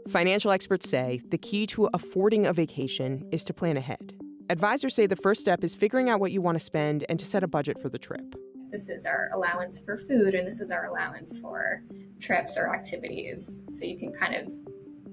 Financial experts say the key to affording a vacation is to plan ahead. Advisors say the first step is figuring out what you want to spend and to set a budget for the trip. This is our allowance for food, and this is our allowance for trips or activities. So you can kind of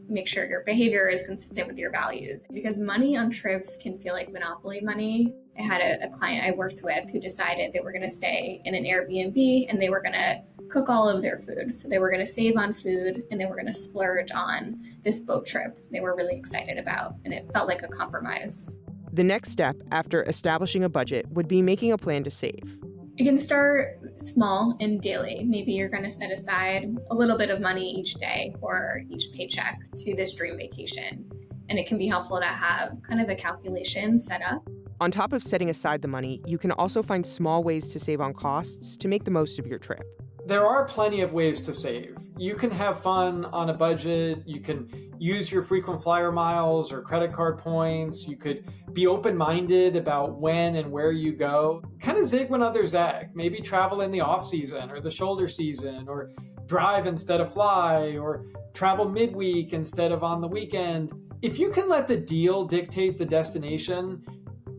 make sure your behavior is consistent with your values. Because money on trips can feel like monopoly money. I had a client I worked with who decided they were going to stay in an Airbnb and they were going to cook all of their food. So they were going to save on food and they were going to splurge on this boat trip they were really excited about. And it felt like a compromise. The next step after establishing a budget would be making a plan to save. You can start small and daily. Maybe you're going to set aside a little bit of money each day or each paycheck to this dream vacation. And it can be helpful to have kind of a calculation set up. On top of setting aside the money, you can also find small ways to save on costs to make the most of your trip. There are plenty of ways to save. You can have fun on a budget. You can use your frequent flyer miles or credit card points. You could be open-minded about when and where you go. Kind of zig when others zag. Maybe travel in the off-season or the shoulder season, or drive instead of fly, or travel midweek instead of on the weekend. If you can let the deal dictate the destination,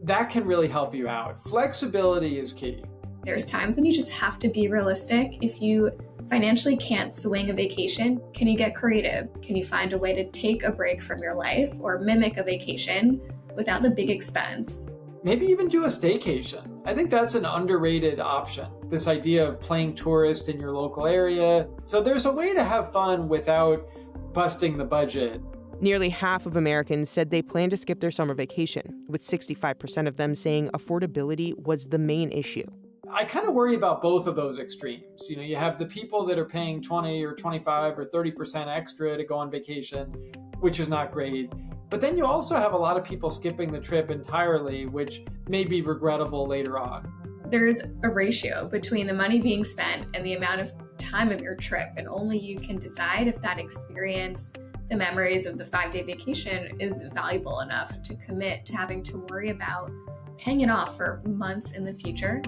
that can really help you out. Flexibility is key. There's times when you just have to be realistic. If you financially can't swing a vacation, can you get creative? Can you find a way to take a break from your life or mimic a vacation without the big expense? Maybe even do a staycation. I think that's an underrated option. This idea of playing tourist in your local area. So there's a way to have fun without busting the budget. Nearly half of Americans said they plan to skip their summer vacation, with 65% of them saying affordability was the main issue. I kind of worry about both of those extremes. You have the people that are paying 20 or 25 or 30% extra to go on vacation, which is not great. But then you also have a lot of people skipping the trip entirely, which may be regrettable later on. There's a ratio between the money being spent and the amount of time of your trip, and only you can decide if that experience, the memories of the 5-day vacation, is valuable enough to commit to having to worry about paying it off for months in the future.